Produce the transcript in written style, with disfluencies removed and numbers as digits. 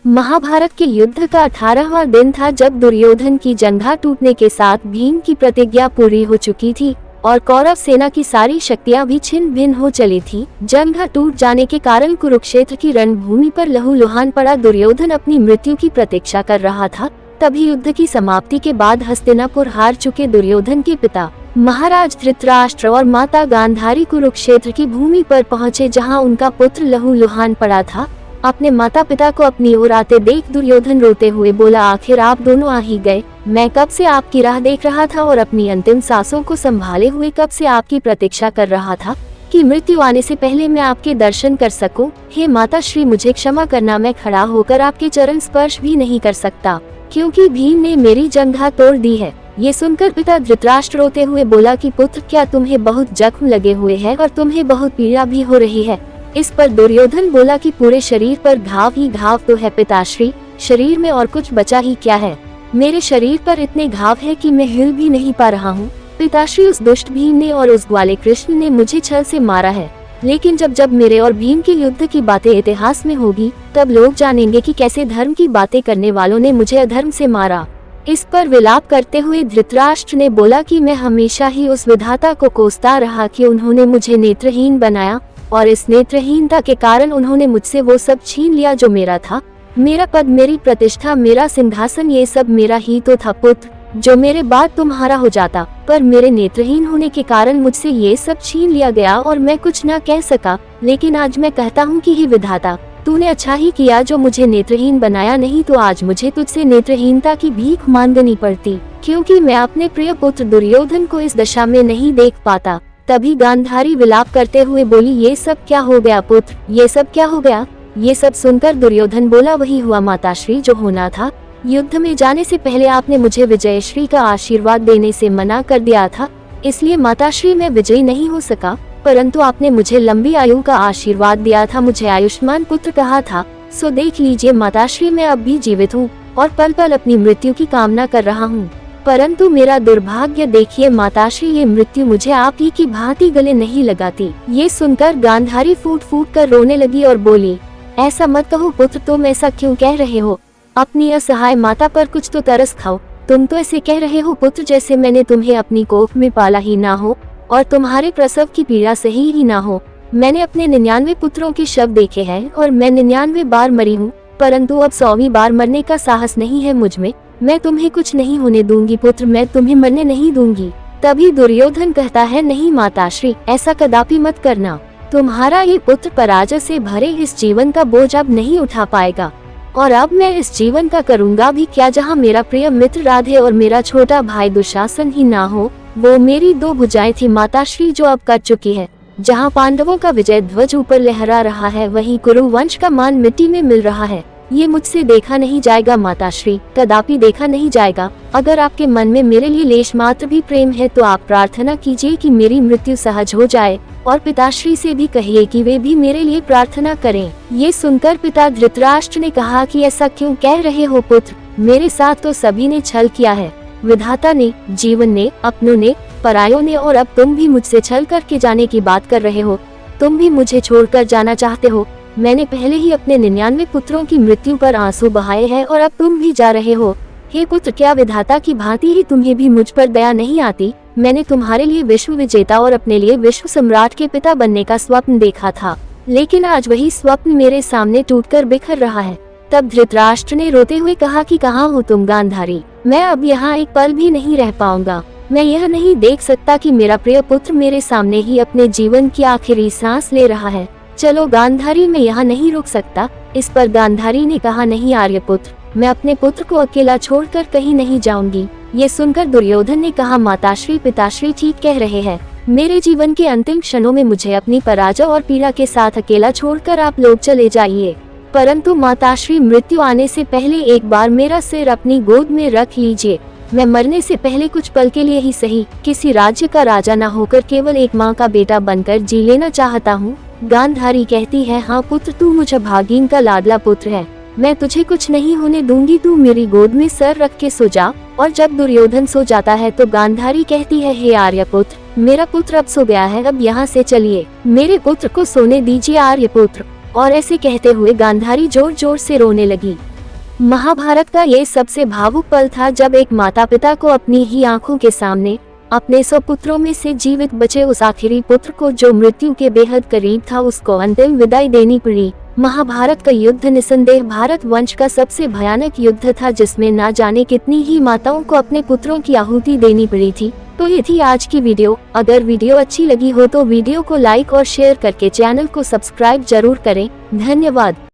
महाभारत के युद्ध का 18वां दिन था जब दुर्योधन की जंघा टूटने के साथ भीम की प्रतिज्ञा पूरी हो चुकी थी और कौरव सेना की सारी शक्तियां भी छिन्न भिन्न हो चली थी। जंघा टूट जाने के कारण कुरुक्षेत्र की रणभूमि पर लहूलुहान पड़ा दुर्योधन अपनी मृत्यु की प्रतीक्षा कर रहा था। तभी युद्ध की समाप्ति के बाद हस्तिनापुर हार चुके दुर्योधन के पिता महाराज धृतराष्ट्र और माता गांधारी कुरुक्षेत्र की भूमि पर पहुँचे, जहाँ उनका पुत्र लहूलुहान पड़ा था। अपने माता पिता को अपनी ओर आते देख दुर्योधन रोते हुए बोला, आखिर आप दोनों आ ही गए। मैं कब से आपकी राह देख रहा था और अपनी अंतिम सांसों को संभाले हुए कब से आपकी प्रतीक्षा कर रहा था कि मृत्यु आने से पहले मैं आपके दर्शन कर सकूं। हे माता श्री, मुझे क्षमा करना, मैं खड़ा होकर आपके चरण स्पर्श भी नहीं कर सकता क्योंकि भीम ने मेरी जंघा तोड़ दी है। ये सुनकर पिता धृतराष्ट्र रोते हुए बोला कि पुत्र, क्या तुम्हें बहुत जख्म लगे हुए हैं और तुम्हें बहुत पीड़ा भी हो रही है? इस पर दुर्योधन बोला कि पूरे शरीर पर घाव ही घाव तो है पिताश्री, शरीर में और कुछ बचा ही क्या है। मेरे शरीर पर इतने घाव है कि मैं हिल भी नहीं पा रहा हूँ। पिताश्री, उस दुष्ट भीम ने और उस ग्वाले कृष्ण ने मुझे छल से मारा है, लेकिन जब जब मेरे और भीम के युद्ध की बातें इतिहास में होगी तब लोग जानेंगे कि कैसे धर्म की बातें करने वालों ने मुझे अधर्म से मारा। इस पर विलाप करते हुए धृतराष्ट्र ने बोला कि मैं हमेशा ही उस विधाता को कोसता रहा कि उन्होंने मुझे नेत्रहीन बनाया और इस नेत्रहीनता के कारण उन्होंने मुझसे वो सब छीन लिया जो मेरा था। मेरा पद, मेरी प्रतिष्ठा, मेरा सिंहासन, ये सब मेरा ही तो था पुत्र, जो मेरे बाद तुम्हारा हो जाता। पर मेरे नेत्रहीन होने के कारण मुझसे ये सब छीन लिया गया और मैं कुछ न कह सका। लेकिन आज मैं कहता हूँ कि हे विधाता, तूने अच्छा ही किया जो मुझे नेत्रहीन बनाया, नहीं तो आज मुझे तुझसे नेत्रहीनता की भीख मांगनी पड़ती, क्योंकि मैं अपने प्रिय पुत्र दुर्योधन को इस दशा में नहीं देख पाता। तभी गांधारी विलाप करते हुए बोली, ये सब क्या हो गया पुत्र, ये सब क्या हो गया? ये सब सुनकर दुर्योधन बोला, वही हुआ माताश्री जो होना था। युद्ध में जाने से पहले आपने मुझे विजयश्री का आशीर्वाद देने से मना कर दिया था, इसलिए माताश्री मैं विजयी नहीं हो सका। परंतु आपने मुझे लंबी आयु का आशीर्वाद दिया था, मुझे आयुष्मान पुत्र कहा था। सो देख लीजिए माताश्री, मैं अब भी जीवित हूँ और पल पल अपनी मृत्यु की कामना कर रहा हूँ। परंतु मेरा दुर्भाग्य देखिए माताश्री, ये मृत्यु मुझे आप ही की भांति गले नहीं लगाती। ये सुनकर गांधारी फूट फूट कर रोने लगी और बोली, ऐसा मत कहो पुत्र, तुम ऐसा क्यों कह रहे हो? अपनी असहाय माता पर कुछ तो तरस खाओ। तुम तो ऐसे कह रहे हो पुत्र जैसे मैंने तुम्हें अपनी कोख में पाला ही ना हो और तुम्हारे प्रसव की पीड़ा सही ही ना हो। मैंने अपने 99 पुत्रों के शव देखे हैं और मैं 99 बार मरी हूँ, परंतु अब 100वीं बार मरने का साहस नहीं है मुझ में। मैं तुम्हें कुछ नहीं होने दूंगी पुत्र, मैं तुम्हें मरने नहीं दूंगी। तभी दुर्योधन कहता है, नहीं माताश्री, ऐसा कदापि मत करना। तुम्हारा ये पुत्र पराजय से भरे इस जीवन का बोझ अब नहीं उठा पाएगा, और अब मैं इस जीवन का करूँगा भी क्या जहाँ मेरा प्रिय मित्र राधे और मेरा छोटा भाई दुशासन ही ना हो। वो मेरी 2 भुजाएं थी माताश्री जो अब कट चुकी है। जहाँ पांडवों का विजय ध्वज ऊपर लहरा रहा है, वहीं कुरु वंश का मान मिट्टी में मिल रहा है। ये मुझसे देखा नहीं जाएगा माताश्री, कदापि देखा नहीं जाएगा। अगर आपके मन में मेरे लिए लेश मात्र भी प्रेम है तो आप प्रार्थना कीजिए कि मेरी मृत्यु सहज हो जाए, और पिताश्री से भी कहिए कि वे भी मेरे लिए प्रार्थना करें। ये सुनकर पिता धृतराष्ट्र ने कहा कि ऐसा क्यों कह रहे हो पुत्र, मेरे साथ तो सभी ने छल किया है, विधाता ने, जीवन ने, अपनों ने, परायों ने, और अब तुम भी मुझसे छल करके जाने की बात कर रहे हो। तुम भी मुझे छोड़कर जाना चाहते हो। मैंने पहले ही अपने 99 पुत्रों की मृत्यु पर आंसू बहाए हैं और अब तुम भी जा रहे हो। हे पुत्र, क्या विधाता की भांति ही तुम्हें भी मुझ पर दया नहीं आती? मैंने तुम्हारे लिए विश्व विजेता और अपने लिए विश्व सम्राट के पिता बनने का स्वप्न देखा था, लेकिन आज वही स्वप्न मेरे सामने टूटकर बिखर रहा है। तब धृतराष्ट्र ने रोते हुए कहा कि कहाँ हो तुम गांधारी? मैं अब यहाँ एक पल भी नहीं रह पाऊंगा। मैं यह नहीं देख सकता कि मेरा प्रिय पुत्र मेरे सामने ही अपने जीवन की आखिरी सांस ले रहा है। चलो गांधारी, मैं यहाँ नहीं रुक सकता। इस पर गांधारी ने कहा, नहीं आर्यपुत्र, मैं अपने पुत्र को अकेला छोड़कर कहीं नहीं जाऊंगी। ये सुनकर दुर्योधन ने कहा, माताश्री पिताश्री ठीक कह रहे हैं। मेरे जीवन के अंतिम क्षणों में मुझे अपनी पराजय और पीड़ा के साथ अकेला छोड़कर आप लोग चले जाइए, परंतु माताश्री मृत्यु आने से पहले एक बार मेरा सिर अपनी गोद में रख लीजिए। मैं मरने से पहले कुछ पल के लिए ही सही किसी राज्य का राजा न होकर केवल एक माँ का बेटा बनकर जी लेना चाहता हूँ। गांधारी कहती है, हाँ पुत्र, तू मुझे भागीन का लाडला पुत्र है, मैं तुझे कुछ नहीं होने दूंगी, तू मेरी गोद में सर रख के सो जा। और जब दुर्योधन सो जाता है तो गांधारी कहती है, हे आर्यपुत्र, मेरा पुत्र अब सो गया है, अब यहाँ से चलिए, मेरे पुत्र को सोने दीजिए आर्यपुत्र। और ऐसे कहते हुए गांधारी जोर जोर से रोने लगी। महाभारत का ये सबसे भावुक पल था जब एक माता पिता को अपनी ही आंखों के सामने अपने 100 पुत्रों में से जीवित बचे उस आखिरी पुत्र को, जो मृत्यु के बेहद करीब था, उसको अंतिम विदाई देनी पड़ी। महाभारत का युद्ध निसंदेह भारत वंश का सबसे भयानक युद्ध था, जिसमें ना जाने कितनी ही माताओं को अपने पुत्रों की आहुति देनी पड़ी थी। तो ये थी आज की वीडियो। अगर वीडियो अच्छी लगी हो तो वीडियो को लाइक और शेयर करके चैनल को सब्सक्राइब जरूर करें। धन्यवाद।